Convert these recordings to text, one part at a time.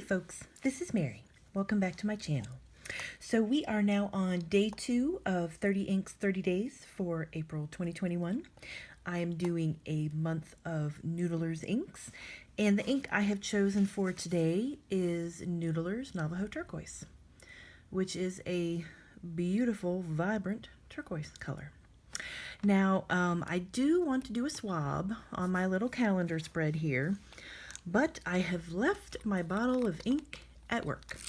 folks, this is Mary. Welcome back to my channel. So we are now on day 2 of 30 Inks 30 Days for April 2021. I am doing a month of Noodler's inks, and the ink I have chosen for today is Noodler's Navajo Turquoise, which is a beautiful, vibrant turquoise color. Now, I do want to do a swab on my little calendar spread here, but I have left my bottle of ink at work.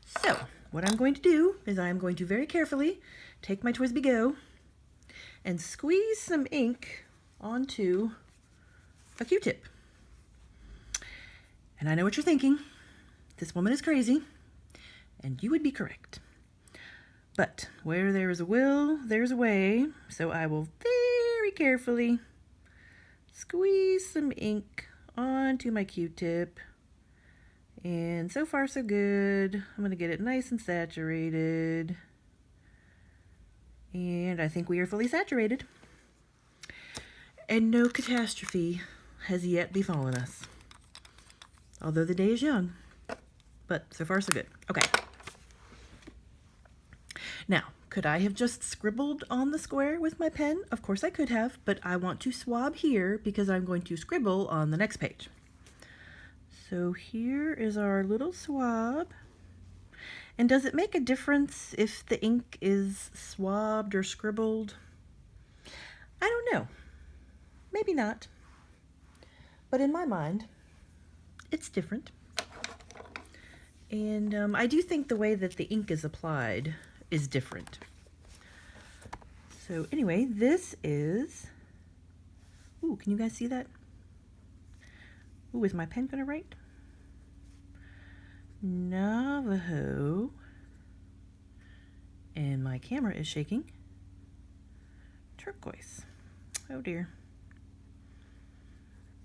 So what I'm going to do is I'm going to very carefully take my TWSBI Go and squeeze some ink onto a Q-tip. And I know what you're thinking. This woman is crazy, and you would be correct. But where there is a will, there's a way. So I will very carefully squeeze some ink onto my Q-tip. And so far so good. I'm going to get it nice and saturated. And I think we are fully saturated. And no catastrophe has yet befallen us. Although the day is young. But so far so good. Okay. Now, could I have just scribbled on the square with my pen? Of course I could have, but I want to swab here because I'm going to scribble on the next page. So here is our little swab. And does it make a difference if the ink is swabbed or scribbled? I don't know. Maybe not. But in my mind, it's different. And I do think the way that the ink is applied is different. So anyway, this is, ooh, can you guys see that? Ooh, is my pen gonna write? Navajo, and my camera is shaking. Turquoise. Oh dear.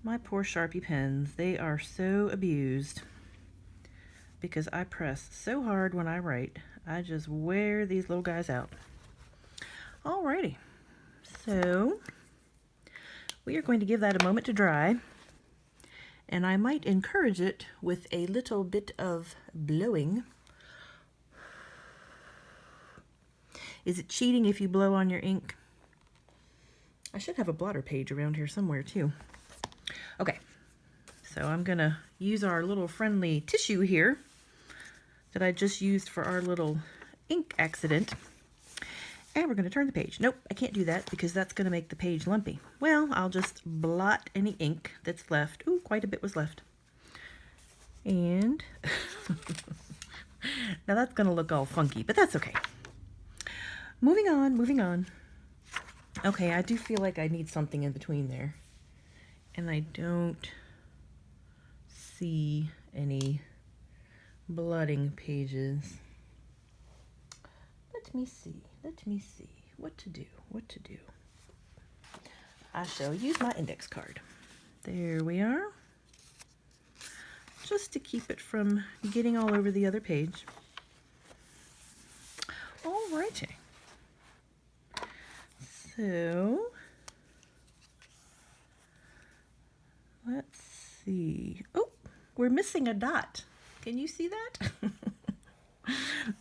My poor Sharpie pens, they are so abused because I press so hard when I write. I just wear these little guys out. Alrighty, so we are going to give that a moment to dry, and I might encourage it with a little bit of blowing. Is it cheating if you blow on your ink? I should have a blotter page around here somewhere too. Okay, so I'm gonna use our little friendly tissue here that I just used for our little ink accident. And we're going to turn the page. Nope, I can't do that because that's going to make the page lumpy. Well, I'll just blot any ink that's left. Ooh, quite a bit was left. And now that's going to look all funky, but that's okay. Moving on, moving on. Okay, I do feel like I need something in between there. And I don't see any blotting pages. Let me see what to do. I shall use my index card. There we are, just to keep it from getting all over the other page. Alrighty, so let's see. Oh, we're missing a dot. Can you see that?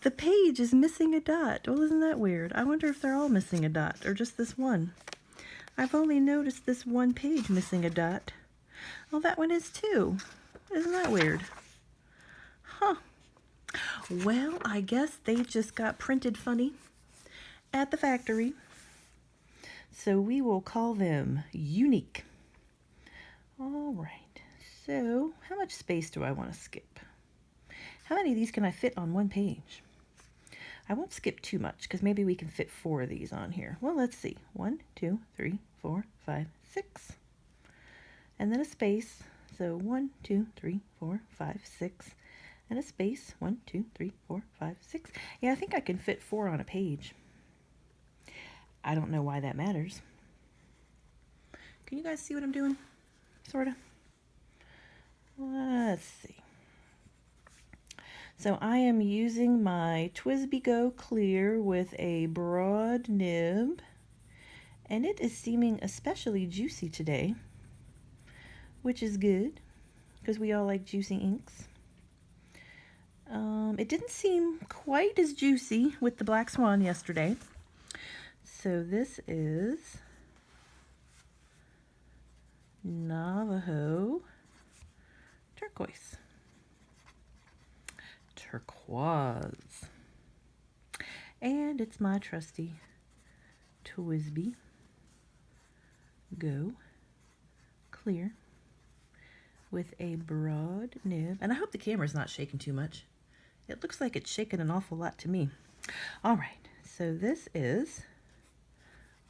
The page is missing a dot. Well, isn't that weird? I wonder if they're all missing a dot or just this one. I've only noticed this one page missing a dot. Oh, that one is too. Isn't that weird? Huh. Well, I guess they just got printed funny at the factory. So we will call them unique. All right. So how much space do I want to skip? How many of these can I fit on one page? I won't skip too much because maybe we can fit 4 of these on here. Well, let's see. 1, 2, 3, 4, 5, 6. And then a space. So 1, 2, 3, 4, 5, 6. And a space. 1, 2, 3, 4, 5, 6. Yeah, I think I can fit 4 on a page. I don't know why that matters. Can you guys see what I'm doing? Sort of. Let's see. So I am using my TWSBI Go Clear with a broad nib, and it is seeming especially juicy today, which is good because we all like juicy inks. It didn't seem quite as juicy with the Black Swan yesterday. So this is Navajo Turquoise. Turquoise. And it's my trusty Twisby Go Clear with a broad nib. And I hope the camera's not shaking too much. It looks like it's shaking an awful lot to me. All right, so this is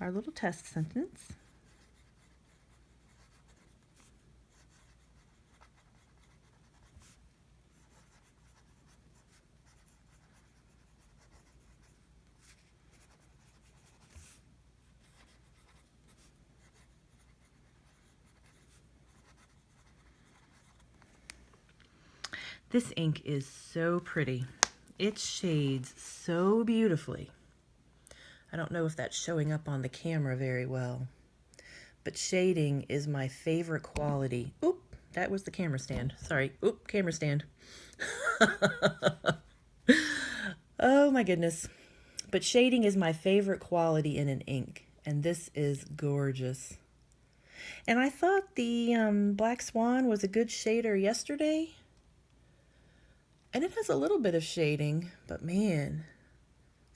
our little test sentence. This ink is so pretty. It shades so beautifully. I don't know if that's showing up on the camera very well, but shading is my favorite quality. Oop, that was the camera stand. Sorry, oop, camera stand. Oh my goodness. But shading is my favorite quality in an ink, and this is gorgeous. And I thought the Black Swan was a good shader yesterday. And it has a little bit of shading, but man,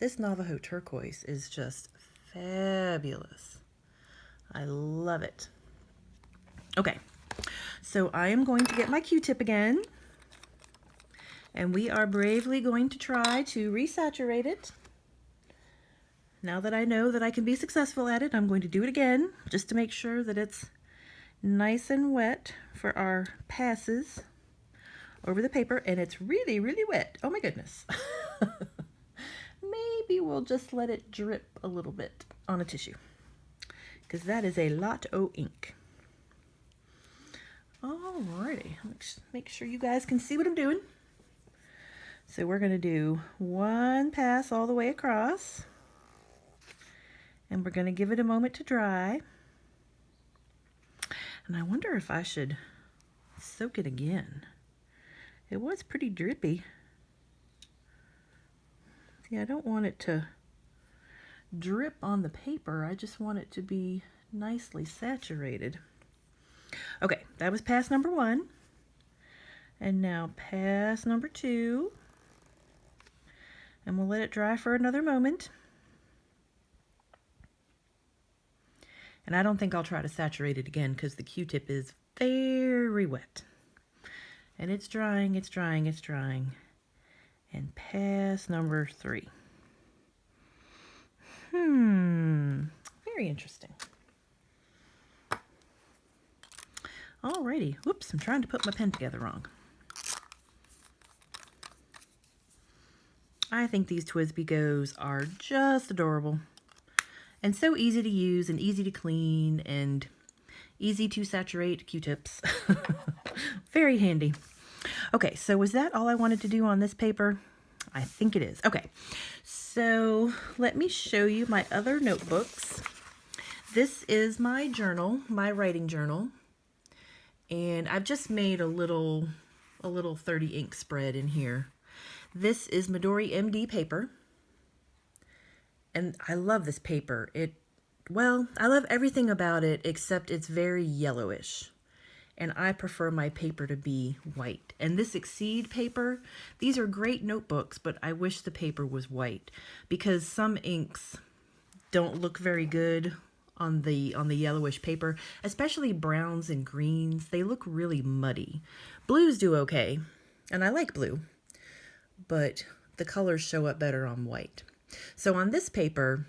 this Navajo Turquoise is just fabulous. I love it. Okay, so I am going to get my Q-tip again, and we are bravely going to try to resaturate it. Now that I know that I can be successful at it, I'm going to do it again, just to make sure that it's nice and wet for our passes over the paper, and it's really, really wet. Oh my goodness. Maybe we'll just let it drip a little bit on a tissue, because that is a lot of ink. Alrighty, let's make sure you guys can see what I'm doing. So we're going to do one pass all the way across, and we're going to give it a moment to dry. And I wonder if I should soak it again. It was pretty drippy. See, I don't want it to drip on the paper. I just want it to be nicely saturated. Okay, that was pass number 1. And now pass number 2. And we'll let it dry for another moment. And I don't think I'll try to saturate it again because the Q-tip is very wet. And it's drying, it's drying, it's drying. And pass number 3. Very interesting. Alrighty. Whoops, I'm trying to put my pen together wrong. I think these Twisby Goes are just adorable. And so easy to use and easy to clean and easy to saturate Q-tips. Very handy. Okay, so was that all I wanted to do on this paper? I think it is. Okay, so let me show you my other notebooks. This is my journal, my writing journal. And I've just made a little 30 ink spread in here. This is Midori MD paper. And I love this paper. Well, I love everything about it except it's very yellowish. And I prefer my paper to be white. And this Exceed paper, these are great notebooks, but I wish the paper was white because some inks don't look very good on the yellowish paper, especially browns and greens. They look really muddy. Blues do okay, and I like blue, but the colors show up better on white. So on this paper,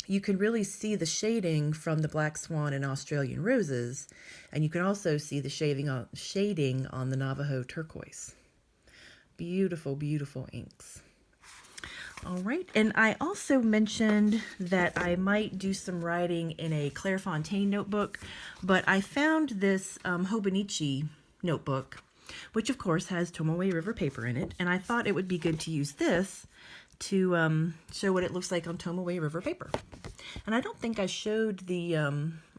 you can really see the shading from the Black Swan and Australian Roses, and you can also see the shading on the Navajo Turquoise. Beautiful, beautiful inks. All right, and I also mentioned that I might do some writing in a Clairefontaine notebook, but I found this Hobonichi notebook, which of course has Tomoe River paper in it, and I thought it would be good to use this to show what it looks like on Tomoe River paper. And I don't think I showed the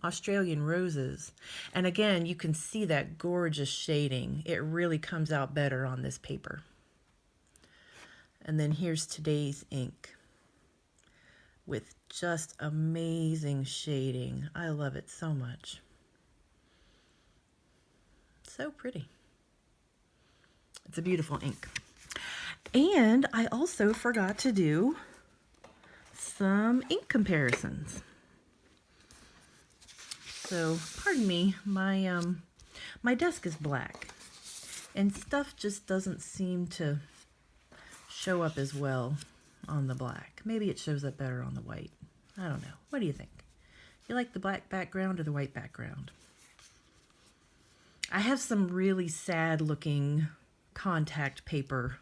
Australian Roses. And again, you can see that gorgeous shading. It really comes out better on this paper. And then here's today's ink with just amazing shading. I love it so much. So pretty. It's a beautiful ink. And I also forgot to do some ink comparisons. So, pardon me, my desk is black and stuff just doesn't seem to show up as well on the black. Maybe it shows up better on the white. I don't know. What do you think? You like the black background or the white background? I have some really sad looking contact paper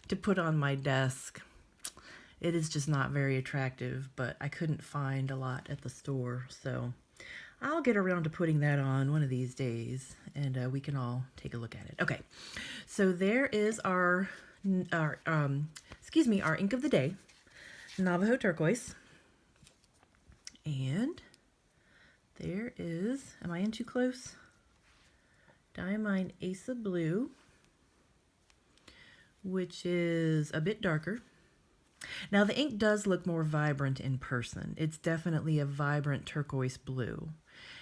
to put on my desk. It is just not very attractive, but I couldn't find a lot at the store, so I'll get around to putting that on one of these days, and we can all take a look at it. Okay, so there is our ink of the day, Navajo Turquoise. And there is, am I in too close? Diamine Asa Blue, which is a bit darker. Now the ink does look more vibrant in person. It's definitely a vibrant turquoise blue.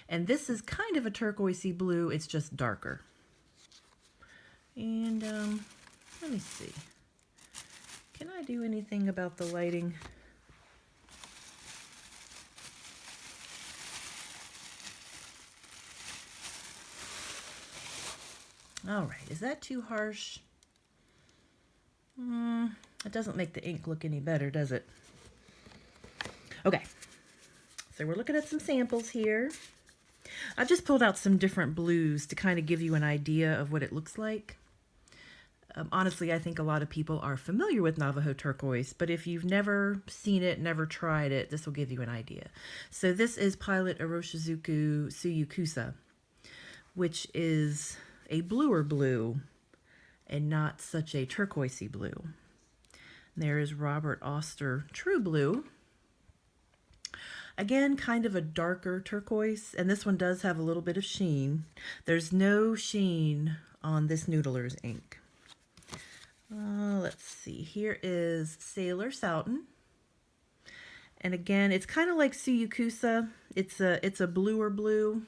And this is kind of a turquoisey blue, it's just darker. And let me see. Can I do anything about the lighting? All right, is that too harsh? It doesn't make the ink look any better, does it? Okay, so we're looking at some samples here. I've just pulled out some different blues to kind of give you an idea of what it looks like. Honestly, I think a lot of people are familiar with Navajo Turquoise, but if you've never seen it, never tried it, this will give you an idea. So this is Pilot Iroshizuku Tsuyukusa, which is a bluer blue and not such a turquoisey blue. There is Robert Oster True Blue. Again, kind of a darker turquoise, and this one does have a little bit of sheen. There's no sheen on this Noodler's ink. Let's see, here is Sailor Soughton. And again, it's kind of like Tsuyukusa. It's a bluer blue.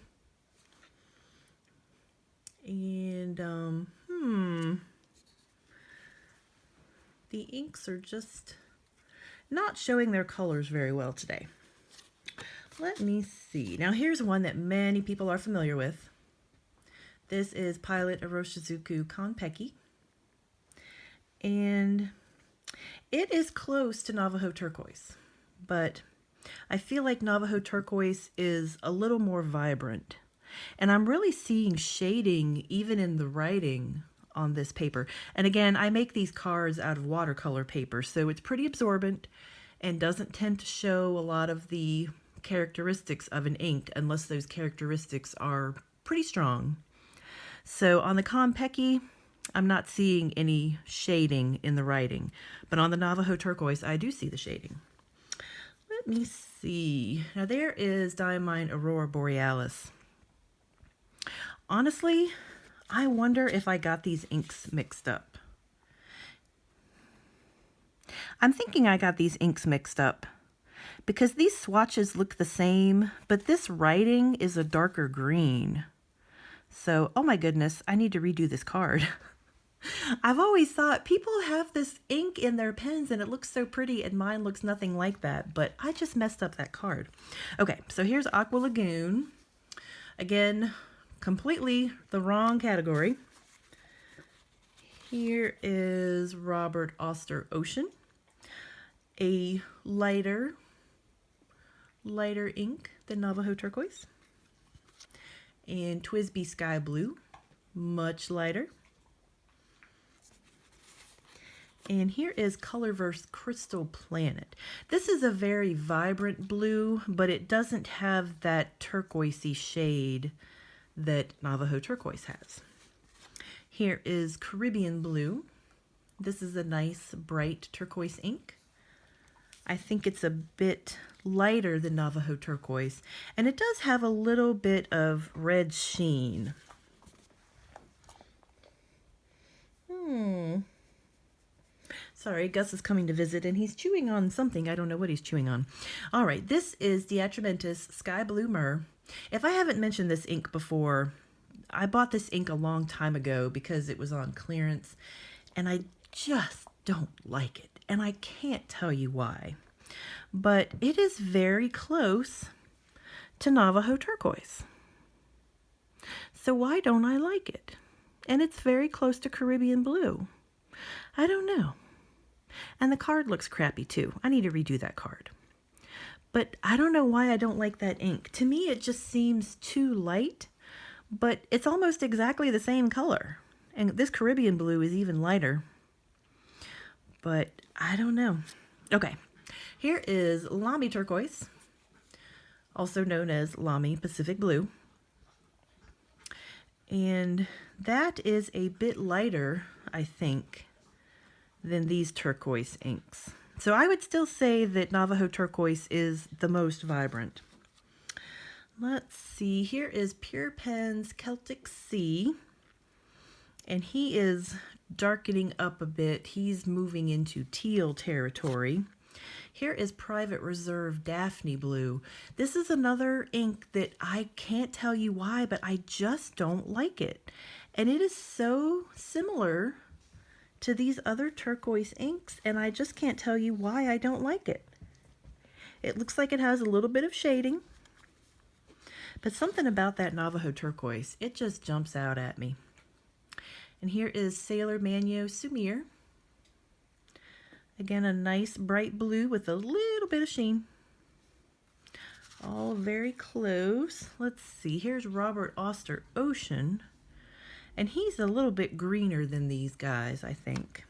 And, the inks are just not showing their colors very well today. Let me see. Now here's one that many people are familiar with. This is Pilot Iroshizuku Konpeki. And it is close to Navajo Turquoise, but I feel like Navajo Turquoise is a little more vibrant. And I'm really seeing shading even in the writing on this paper. And again, I make these cards out of watercolor paper, so it's pretty absorbent and doesn't tend to show a lot of the characteristics of an ink unless those characteristics are pretty strong. So on the Konpeki, I'm not seeing any shading in the writing, but on the Navajo Turquoise, I do see the shading. Let me see. Now there is Diamine Aurora Borealis. Honestly, I wonder if I got these inks mixed up. I'm thinking I got these inks mixed up because these swatches look the same, but this writing is a darker green. So, oh my goodness, I need to redo this card. I've always thought people have this ink in their pens and it looks so pretty and mine looks nothing like that, but I just messed up that card. Okay, so here's Aqua Lagoon. Again, completely the wrong category. Here is Robert Oster Ocean, a lighter ink than Navajo Turquoise. And Twisby Sky Blue, much lighter. And here is Colorverse Crystal Planet. This is a very vibrant blue, but it doesn't have that turquoisey shade that Navajo Turquoise has. Here is Caribbean Blue. This is a nice bright turquoise ink. I think it's a bit lighter than Navajo Turquoise, and it does have a little bit of red sheen. Sorry, Gus is coming to visit and he's chewing on something. I don't know what he's chewing on. All right, this is Diatramentis Sky Blue Myrrh. If I haven't mentioned this ink before, I bought this ink a long time ago because it was on clearance and I just don't like it. And I can't tell you why. But it is very close to Navajo Turquoise. So why don't I like it? And it's very close to Caribbean Blue. I don't know. And the card looks crappy too. I need to redo that card. But I don't know why I don't like that ink. To me, it just seems too light, but it's almost exactly the same color. And this Caribbean Blue is even lighter. But I don't know. Okay, here is Lamy Turquoise, also known as Lamy Pacific Blue. And that is a bit lighter, I think, than these turquoise inks. So I would still say that Navajo Turquoise is the most vibrant. Let's see, here is Pure Pen's Celtic Sea, and he is darkening up a bit. He's moving into teal territory. Here is Private Reserve Daphne Blue. This is another ink that I can't tell you why, but I just don't like it. And it is so similar to these other turquoise inks, and I just can't tell you why I don't like it. It looks like it has a little bit of shading, but something about that Navajo Turquoise, it just jumps out at me. And here is Sailor Manyo Sumir. Again, a nice bright blue with a little bit of sheen. All very close. Let's see, here's Robert Oster Ocean. And he's a little bit greener than these guys, I think.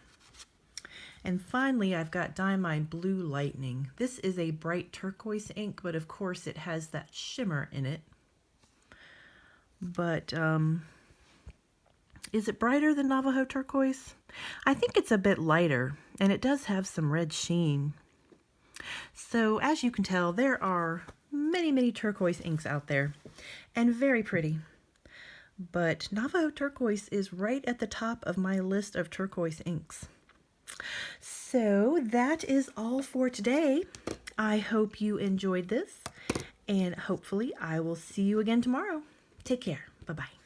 And finally, I've got Diamine Blue Lightning. This is a bright turquoise ink, but of course it has that shimmer in it. But is it brighter than Navajo Turquoise? I think it's a bit lighter, and it does have some red sheen. So as you can tell, there are many, many turquoise inks out there, and very pretty. But Navajo Turquoise is right at the top of my list of turquoise inks. So that is all for today. I hope you enjoyed this, and hopefully I will see you again tomorrow. Take care. Bye-bye.